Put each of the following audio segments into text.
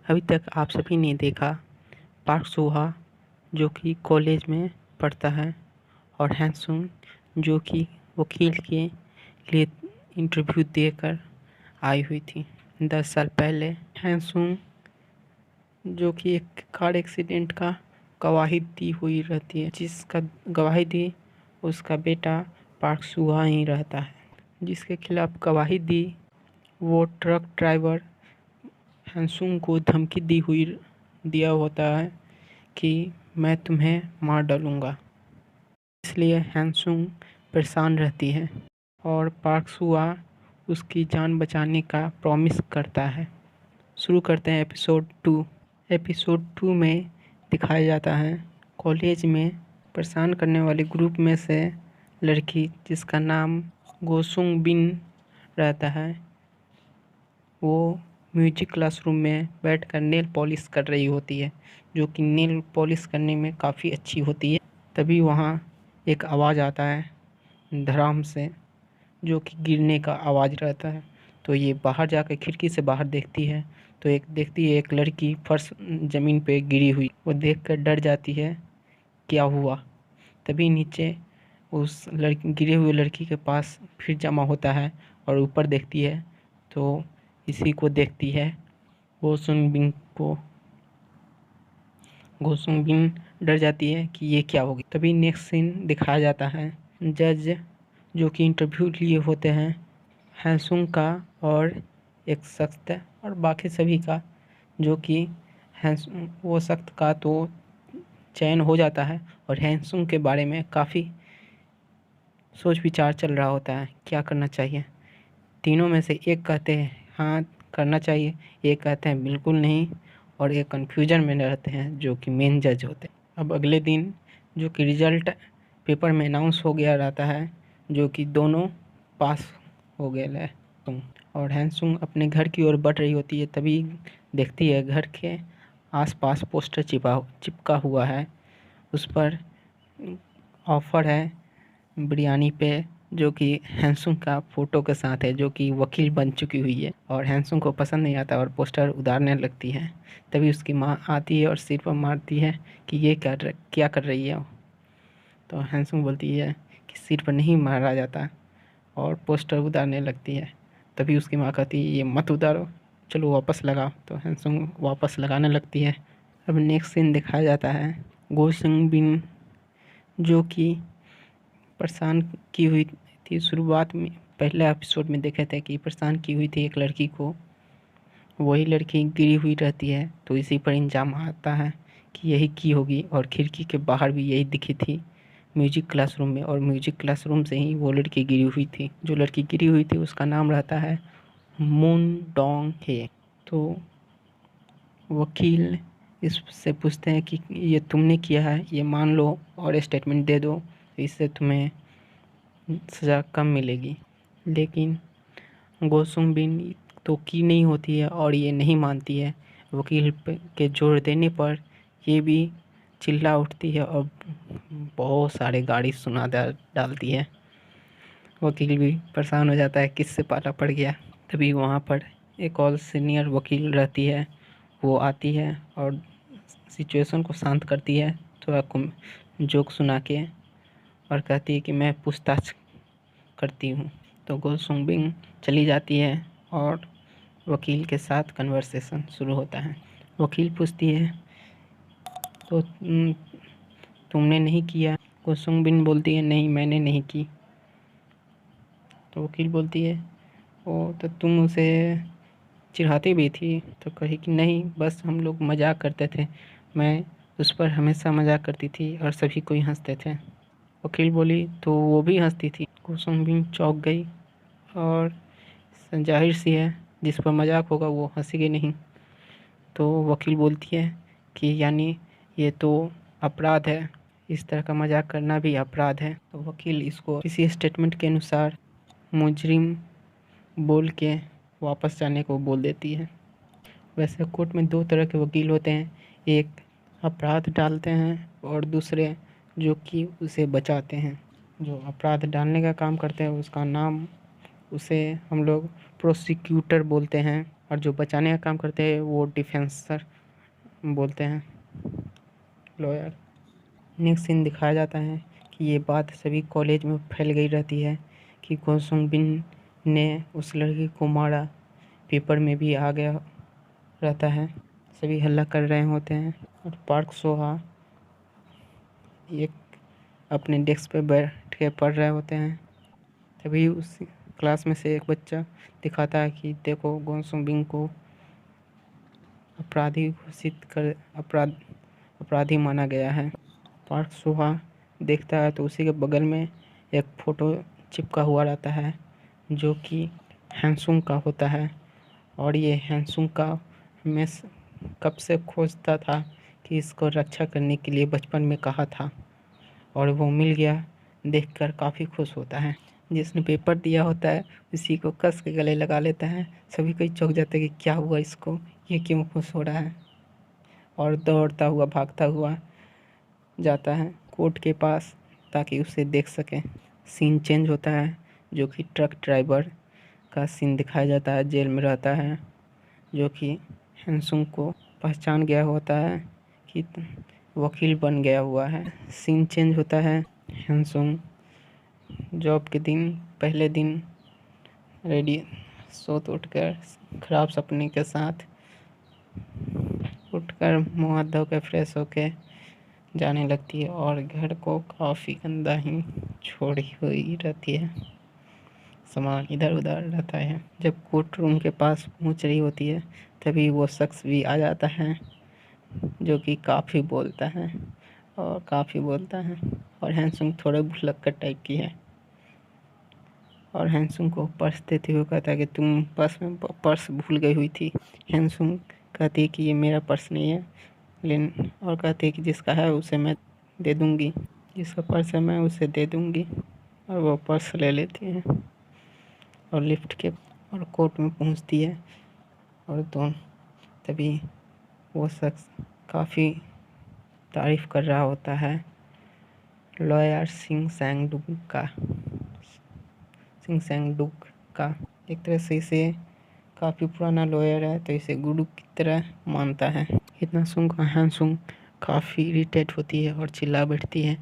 अभी तक आप सभी ने देखा पार्क सोहा जो कि कॉलेज में पढ़ता है और हैंसुंग जो कि वकील के लिए इंटरव्यू देकर आई हुई थी 10 साल पहले। हैंसुंग जो कि एक कार एक्सीडेंट का गवाही दी हुई रहती है, जिसका गवाही दी उसका बेटा पार्क सुहा ही रहता है। जिसके खिलाफ गवाही दी वो ट्रक ड्राइवर हैंसुंग को धमकी दिया होता है कि मैं तुम्हें मार डालूंगा। इसलिए हैंसुंग परेशान रहती है और पार्क सुआ उसकी जान बचाने का प्रॉमिस करता है। शुरू करते हैं एपिसोड 2। एपिसोड 2 में दिखाया जाता है कॉलेज में परेशान करने वाले ग्रुप में से लड़की जिसका नाम गोसुंग बिन रहता है, वो म्यूजिक क्लासरूम में बैठकर नेल पॉलिश कर रही होती है, जो कि नेल पॉलिश करने में काफ़ी अच्छी होती है। तभी वहाँ एक आवाज़ आता है धड़ाम से, जो कि गिरने का आवाज़ रहता है। तो ये बाहर जाकर खिड़की से बाहर देखती है तो देखती है एक लड़की फर्श ज़मीन पे गिरी हुई। वो देखकर डर जाती है, क्या हुआ। तभी नीचे उस गिरे हुए लड़की के पास फिर जमा होता है और ऊपर देखती है तो इसी को देखती है। गोसुंग बिन डर जाती है कि ये क्या होगी। तभी नेक्स्ट सीन दिखाया जाता है जज जो कि इंटरव्यू लिए होते हैं हैंसुंग का और एक शख्स और बाकी सभी का, जो कि वो शख्स का तो चयन हो जाता है और हैंसुंग के बारे में काफ़ी सोच विचार चल रहा होता है क्या करना चाहिए। तीनों में से एक कहते हैं हाँ करना चाहिए, एक कहते हैं बिल्कुल नहीं, और एक कन्फ्यूजन में रहते हैं जो कि मेन जज होते हैं। अब अगले दिन जो कि रिजल्ट पेपर में अनाउंस हो गया रहता है, जो कि दोनों पास हो गए है। और हैंसुंग अपने घर की ओर बढ़ रही होती है, तभी देखती है घर के आसपास पोस्टर चिपका हुआ है। उस पर ऑफ़र है बिरयानी पे, जो कि हैंसुंग का फ़ोटो के साथ है, जो कि वकील बन चुकी हुई है। और हैंसुंग को पसंद नहीं आता और पोस्टर उतारने लगती है। तभी उसकी माँ आती है और सिर पर मारती है कि ये क्या कर रही है। तो हैंसुंग बोलती है कि सिर पर नहीं मारा जाता और पोस्टर उतारने लगती है। तभी उसकी माँ कहती है ये मत उतारो, चलो वापस लगाओ। तो हैंसुंग वापस लगाने लगती है। अब नेक्स्ट सीन दिखाया जाता है गोसुंग बिन जो कि परेशान की हुई थी। शुरुआत में पहले एपिसोड में देखे थे कि परेशान की हुई थी एक लड़की को, वही लड़की गिरी हुई रहती है। तो इसी पर इंजाम आता है कि यही की होगी और खिड़की के बाहर भी यही दिखी थी म्यूजिक क्लासरूम में, और म्यूजिक क्लासरूम से ही वो लड़की गिरी हुई थी। जो लड़की गिरी हुई थी उसका नाम रहता है मून डोंग हे। तो वकील इससे पूछते हैं कि ये तुमने किया है, ये मान लो और स्टेटमेंट दे दो, इससे तुम्हें सज़ा कम मिलेगी। लेकिन गोसुंग बिन तो की नहीं होती है और ये नहीं मानती है। वकील के जोर देने पर ये भी चिल्ला उठती है और बहुत सारे गाड़ी सुना डालती है। वकील भी परेशान हो जाता है, किससे पाला पड़ गया। तभी वहाँ पर एक और सीनियर वकील रहती है, वो आती है और सिचुएशन को शांत करती है, थोड़ा जोक सुना के, और कहती है कि मैं पूछताछ करती हूँ। तो गोसुंग बिन चली जाती है और वकील के साथ कन्वर्सेशन शुरू होता है। वकील पूछती है तो तुमने नहीं किया। गोसुंग बिन बोलती है नहीं मैंने नहीं की। तो वकील बोलती है ओ तो तुम उसे चिढ़ाती भी थी। तो कही कि नहीं बस हम लोग मजाक करते थे, मैं उस पर हमेशा मजाक करती थी और सभी कोई हंसते थे। वकील बोली तो वो भी हंसती थी। गोसुंग बिन चौंक गई और जाहिर सी है जिस पर मजाक होगा वो हंसेगी नहीं। तो वकील बोलती है कि यानी ये तो अपराध है, इस तरह का मजाक करना भी अपराध है। तो वकील इसको किसी स्टेटमेंट के अनुसार मुजरिम बोल के वापस जाने को बोल देती है। वैसे कोर्ट में दो तरह के वकील होते हैं, एक अपराध डालते हैं और दूसरे जो कि उसे बचाते हैं। जो अपराध डालने का काम करते हैं उसका नाम उसे हम लोग प्रोसिक्यूटर बोलते हैं, और जो बचाने का काम करते हैं वो डिफेंसर बोलते हैं, लॉयर। नेक्स्ट सीन दिखाया जाता है कि ये बात सभी कॉलेज में फैल गई रहती है कि गोसुंगबिन ने उस लड़की को मारा, पेपर में भी आ गया रहता है, सभी हल्ला कर रहे होते हैं। और पार्क सोहा एक अपने डेस्क पे बैठ के पढ़ रहे होते हैं, तभी उस क्लास में से एक बच्चा दिखाता है कि देखो गोसुंगबिन को अपराधी घोषित कर अपराधी माना गया है। पार्क सोहा देखता है तो उसी के बगल में एक फ़ोटो चिपका हुआ रहता है जो कि हैंसुंग का होता है, और ये हैंसुंग का मैं कब से खोजता था कि इसको रक्षा करने के लिए बचपन में कहा था, और वो मिल गया। देखकर काफ़ी खुश होता है। जिसने पेपर दिया होता है उसी को कस के गले लगा लेता है। सभी कोई चौंक जाते हैं कि क्या हुआ इसको, ये क्यों खुश हो रहा है, और दौड़ता हुआ भागता हुआ जाता है कोर्ट के पास ताकि उसे देख सके। सीन चेंज होता है, जो कि ट्रक ड्राइवर का सीन दिखाया जाता है। जेल में रहता है, जो कि हैंसुंग को पहचान गया होता है कि वकील बन गया हुआ है। सीन चेंज होता है, हैंसुंग जॉब के दिन पहले दिन रेडी सोत उठकर खराब सपने के साथ उठकर मुँह धो के फ्रेश होके जाने लगती है, और घर को काफ़ी गंदा ही छोड़ी हुई रहती है, सामान इधर उधर रहता है। जब कोर्ट रूम के पास पहुंच रही होती है तभी वो शख्स भी आ जाता है जो कि काफ़ी बोलता है, और हैंसुंग थोड़े भुलक्कड़ टाइप की है, और हैंसुंग को पर्स देते हुए कहता है कि तुम पर्स भूल गई हुई थी। हैंसुंग कहती है कि ये मेरा पर्स नहीं है, लेकिन और कहती है कि जिसका है उसे मैं दे दूँगी, जिसका पर्स है मैं उसे दे दूँगी, और वो पर्स ले लेती है और लिफ्ट के और कोर्ट में पहुंचती है। और तभी वो शख्स काफ़ी तारीफ़ कर रहा होता है लॉयर सिंह सैंगडुक का। एक तरह से इसे काफ़ी पुराना लॉयर है तो इसे गुरु की तरह मानता है। इतना सुनकर हैंसुंग काफ़ी इरिटेट होती है और चिल्ला बैठती है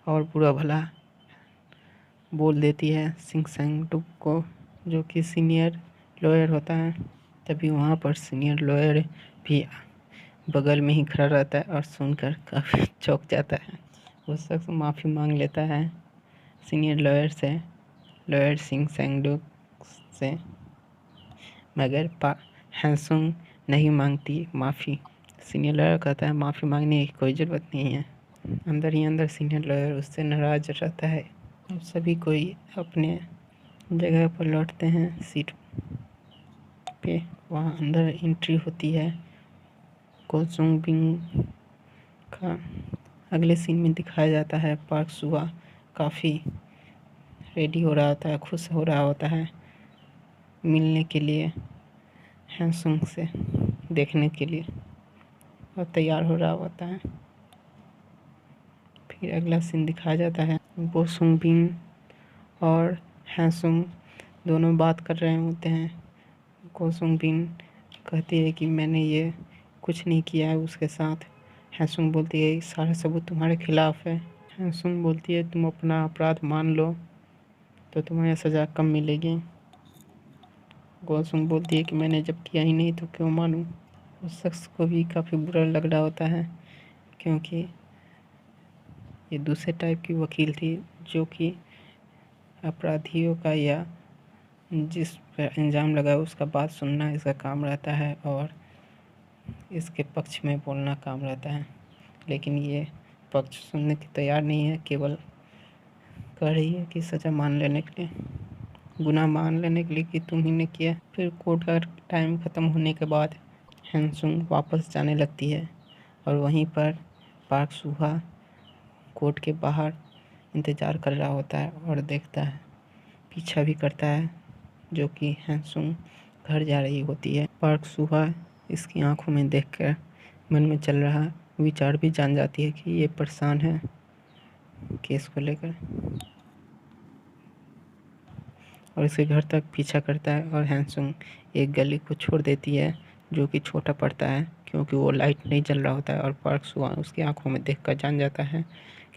और बुरा भला बोल देती है सिंह सैंगडुक को, जो कि सीनियर लॉयर होता है। तभी वहाँ पर सीनियर लॉयर भी बगल में ही खड़ा रहता है और सुनकर काफ़ी चौंक जाता है। वो शख्स माफ़ी मांग लेता है सीनियर लॉयर सिंह सैंगडुक से, मगर हैंसुंग नहीं मांगती माफ़ी। सीनियर लॉयर कहता है माफ़ी मांगने की कोई ज़रूरत नहीं है। अंदर ही अंदर सीनियर लॉयर उससे नाराज़ रहता है। अब सभी कोई अपने जगह पर लौटते हैं सीट पे। वहाँ अंदर एंट्री होती है गोसुंगबिन का। अगले सीन में दिखाया जाता है पार्क सुहा काफ़ी रेडी हो रहा होता है, खुश हो रहा होता है मिलने के लिए हैंसुंग से, देखने के लिए, और तैयार हो रहा होता है। फिर अगला सीन दिखाया जाता है गोसुंगबिन और हैंसुंग दोनों बात कर रहे होते हैं। गोसुंगबिन कहती है कि मैंने ये कुछ नहीं किया है उसके साथ। हैंसुंग बोलती है सारे सबूत तुम्हारे खिलाफ है। हैंसुंग बोलती है तुम अपना अपराध मान लो तो तुम्हें सज़ा कम मिलेगी। गोसुंग बोलती है कि मैंने जब किया ही नहीं तो क्यों मानूं। उस शख्स को भी काफ़ी बुरा लग रहा होता है क्योंकि ये दूसरे टाइप की वकील थी जो कि अपराधियों का या जिस पर इल्ज़ाम लगा उसका बात सुनना इसका काम रहता है और इसके पक्ष में बोलना काम रहता है, लेकिन ये पक्ष सुनने की तैयार नहीं है, केवल कह रही है कि सज़ा मान लेने के लिए, गुनाह मान लेने के लिए कि तुम ही ने किया। फिर कोर्ट का टाइम ख़त्म होने के बाद हैंसुंग वापस जाने लगती है और वहीं पर पार्क सुहा कोर्ट के बाहर इंतज़ार कर रहा होता है और देखता है, पीछा भी करता है, जो कि हैंसुंग घर जा रही होती है। पार्क सुहा इसकी आंखों में देखकर मन में चल रहा विचार भी जान जाती है कि ये परेशान है केस को लेकर, और इसके घर तक पीछा करता है और हैंसुंग एक गली को छोड़ देती है जो कि छोटा पड़ता है क्योंकि वो लाइट नहीं जल रहा होता है और पार्क सुआ उसकी आंखों में देखकर जान जाता है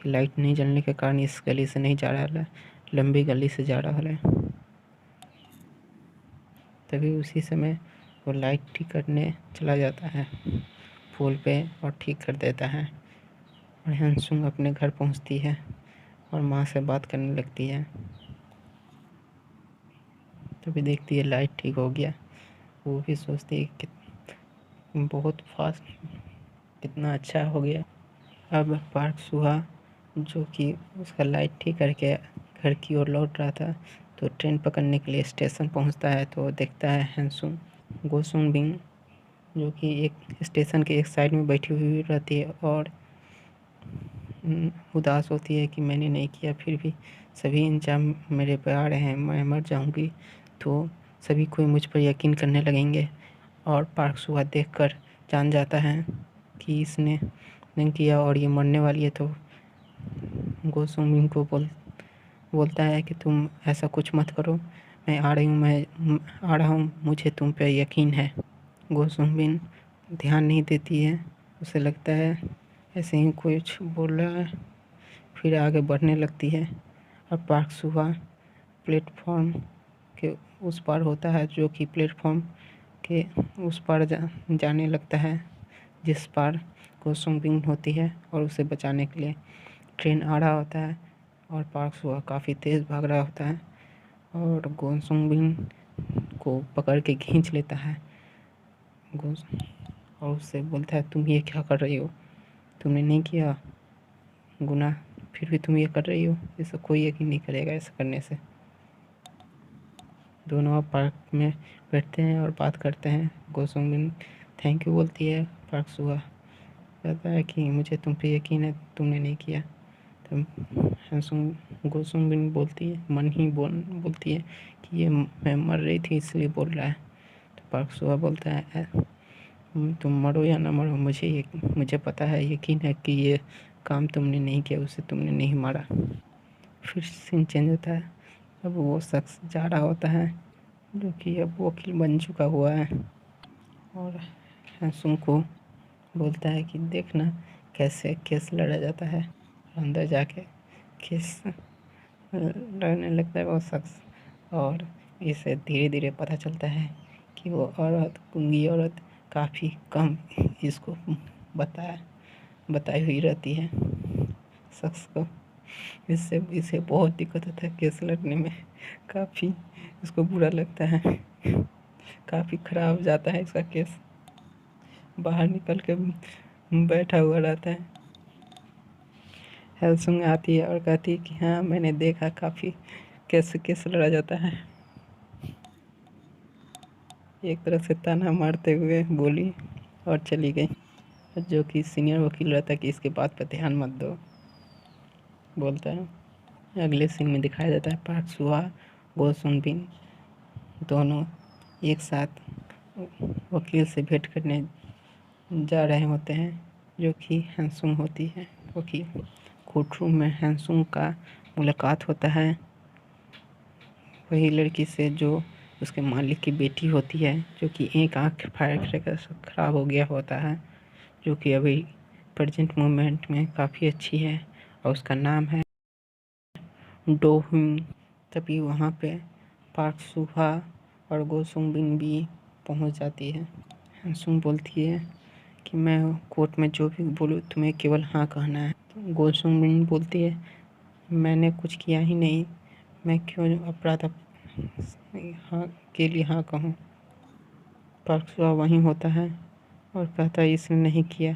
कि लाइट नहीं जलने के कारण इस गली से नहीं जा रहा है, लंबी गली से जा रहा है। तभी उसी समय वो लाइट ठीक करने चला जाता है पुल पे और ठीक कर देता है और हैंसुंग अपने घर पहुंचती है और माँ से बात करने लगती है। तभी देखती है लाइट ठीक हो गया। वो भी सोचती है कि बहुत फास्ट, कितना अच्छा हो गया। अब पार्क सुहा जो कि उसका लाइट ठीक करके घर की ओर लौट रहा था तो ट्रेन पकड़ने के लिए स्टेशन पहुंचता है तो देखता है हैंसुंग गोसुंग बिंग जो कि एक स्टेशन के एक साइड में बैठी हुई रहती है और उदास होती है कि मैंने नहीं किया, फिर भी सभी इंजाम मेरे पे आ रहे हैं, मैं मर जाऊंगी तो सभी कोई मुझ पर यकीन करने लगेंगे। और पार्क सुहा देखकर जान जाता है कि इसने नहीं किया और ये मरने वाली है तो गोसुमिंग को बोलता है कि तुम ऐसा कुछ मत करो, मैं आ रहा हूँ, मुझे तुम पे यकीन है। गोसुमिंग ध्यान नहीं देती है, उसे लगता है ऐसे ही कुछ बोल रहा है, फिर आगे बढ़ने लगती है। और पार्क सुहा प्लेटफॉर्म के उस पार होता है जो कि प्लेटफॉर्म के उस पार जाने लगता है जिस पार गोसुंग होती है और उसे बचाने के लिए ट्रेन आ रहा होता है और पार्क सुहा काफ़ी तेज़ भाग रहा होता है और गोसुंग को पकड़ के खींच लेता है और उससे बोलता है तुम ये क्या कर रही हो, तुमने नहीं किया गुनाह, फिर भी तुम ये कर रही हो, इससे कोई यकीन नहीं करेगा ऐसा करने से। दोनों अब पार्क में बैठते हैं और बात करते हैं। गोसुंग थैंक यू बोलती है, पार्क सुहा कहता है कि मुझे तुम पे यकीन है, तुमने नहीं किया। तो गोसुंग बोलती है मन ही बोलती है कि ये मैं मर रही थी इसलिए बोल रहा है। तो पार्क सुहा बोलता है तुम मरो या ना मरो मुझे पता है, यकीन है कि ये काम तुमने नहीं किया, उसे तुमने नहीं मारा। फिर सीन चेंज होता है, अब वो शख्स जा रहा होता है जो कि अब वकील बन चुका हुआ है और हैंसुंग को बोलता है कि देखना कैसे केस लड़ा जाता है। अंदर जाके केस लड़ने लगता है वो शख्स और इसे धीरे धीरे पता चलता है कि वो औरत गूंगी औरत काफ़ी कम इसको बताई हुई रहती है शख्स को। इससे इसे बहुत दिक्कत होता है केस लड़ने में, काफ़ी इसको बुरा लगता है, काफ़ी ख़राब जाता है इसका केस। बाहर निकल के बैठा हुआ रहता है। हैंसुंग आती है और कहती है कि हाँ मैंने देखा काफ़ी कैसे केस लड़ा जाता है। एक तरह से ताना मारते हुए बोली और चली गई। जो कि सीनियर वकील रहता है कि इसके बात पर ध्यान मत दो बोलता है। अगले सीन में दिखाया जाता है पार्क सुहा गोसुंग दोनों एक साथ वकील से भेंट करने जा रहे होते हैं जो कि हैंसुंग होती है वकील। कोर्ट रूम में हैंसुंग का मुलाकात होता है वही लड़की से जो उसके मालिक की बेटी होती है जो कि एक आँख फायर कर ख़राब हो गया होता है, जो कि अभी प्रेजेंट मोमेंट में काफ़ी अच्छी है और उसका नाम है डो हुई। तभी वहाँ पे पार्क सुहा और गोसुंग भी पहुँच जाती है। हैंसुंग बोलती है कि मैं कोर्ट में जो भी बोलूँ तुम्हें केवल हाँ कहना है। तो गोसुंग बोलती है मैंने कुछ किया ही नहीं, मैं क्यों अपराध हाँ के लिए हाँ कहूँ। पार्क सुहा वहीं होता है और कहता है इसने नहीं किया।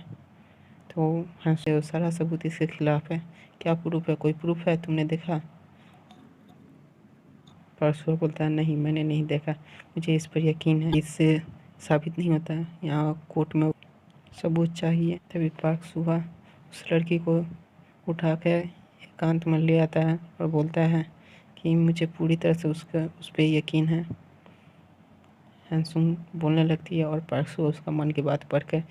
तो हाँ सारा सबूत इसके खिलाफ है, क्या प्रूफ है, कोई प्रूफ है तुमने देखा। पार्क सुहा बोलता है नहीं मैंने नहीं देखा, मुझे इस पर यकीन है, इससे साबित नहीं होता है, यहाँ कोर्ट में सबूत चाहिए। तभी पार्क सुहा उस लड़की को उठा कर एकांत में ले आता है और बोलता है कि मुझे पूरी तरह से उस पर यकीन है। हैंसुंग बोलने लगती है और पार्क सुहा उसका मन की बात पढ़ कर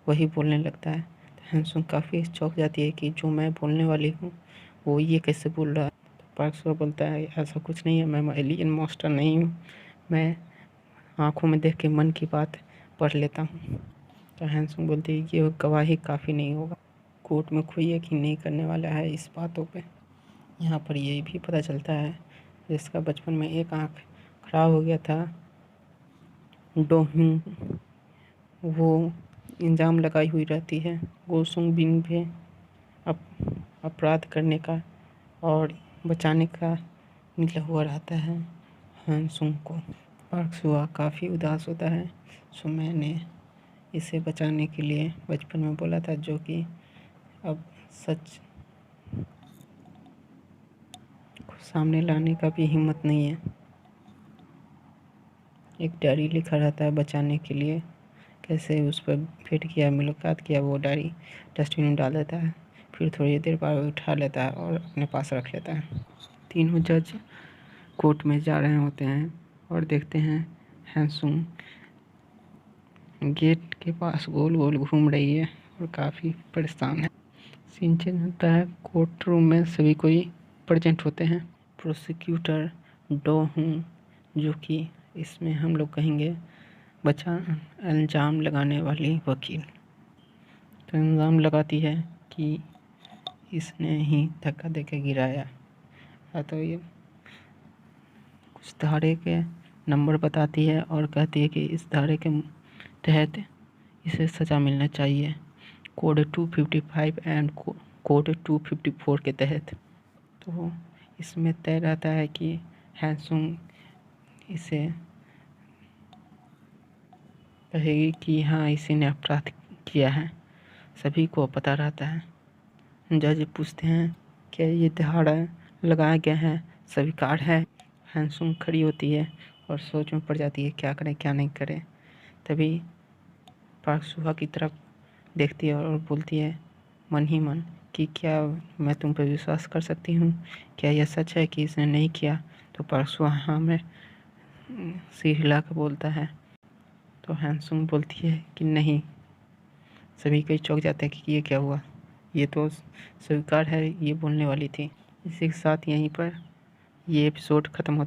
वही बोलने लगता है। तो हैंसुंग काफ़ी चौंक जाती है कि जो मैं बोलने वाली हूँ वो ये कैसे बोल रहा है। तो पार्क सुआ बोलता है ऐसा कुछ नहीं है, मैं एलियन मास्टर नहीं हूँ, मैं आंखों में देख के मन की बात पढ़ लेता हूँ। तो हैंसुंग बोलती है ये गवाही काफ़ी नहीं होगा, कोर्ट में कोई यकीन नहीं करने वाला है इस बातों पे। यहाँ पर ये भी पता चलता है जिसका बचपन में एक आँख खराब हो गया था, डोह्यू, वो इल्ज़ाम लगाई हुई रहती है गोसुंग बिन पे अपराध करने का और बचाने का निकला हुआ रहता है हैंसुंग को। पार्क सुआ काफ़ी उदास होता है। सो मैंने इसे बचाने के लिए बचपन में बोला था, जो कि अब सच को सामने लाने का भी हिम्मत नहीं है। एक डायरी लिखा रहता है बचाने के लिए, कैसे उस पर भेंट किया, मुलाकात किया, वो डायरी डस्टबिन में डाल देता है, फिर थोड़ी देर बाद उठा लेता है और अपने पास रख लेता है। तीनों जज कोर्ट में जा रहे होते हैं और देखते हैं हैंसुंग गेट के पास गोल गोल घूम रही है और काफ़ी परेशान है। सीन चेंज होता है, कोर्ट रूम में सभी कोई प्रेजेंट होते हैं। प्रोसिक्यूटर डो हूँ, जो कि इसमें हम लोग कहेंगे इल्ज़ाम लगाने वाली वकील, तो इल्ज़ाम लगाती है कि इसने ही धक्का देकर गिराया। तो ये कुछ धारे के नंबर बताती है और कहती है कि इस धारे के तहत इसे सज़ा मिलना चाहिए, कोड 255 एंड कोड 254 के तहत। तो इसमें तय रहता है कि हैंसुंग इसे कहेगी कि हाँ इसी ने अपराध किया है, सभी को पता रहता है। जज पूछते हैं क्या ये धारा लगाया गया है स्वीकार है। हैंसुंग खड़ी होती है और सोच में पड़ जाती है क्या करें क्या नहीं करें। तभी पार्क सुहा की तरफ देखती है और बोलती है मन ही मन कि क्या मैं तुम पर विश्वास कर सकती हूँ, क्या यह सच है कि इसने नहीं किया। तो पार्क सुहा हाँ में सिर हिला कर बोलता है। तो हैंसुंग बोलती है कि नहीं। सभी कई चौंक जाते हैं कि ये क्या हुआ, ये तो स्वीकार है, ये बोलने वाली थी। इसी के साथ यहीं पर ये एपिसोड ख़त्म होता है।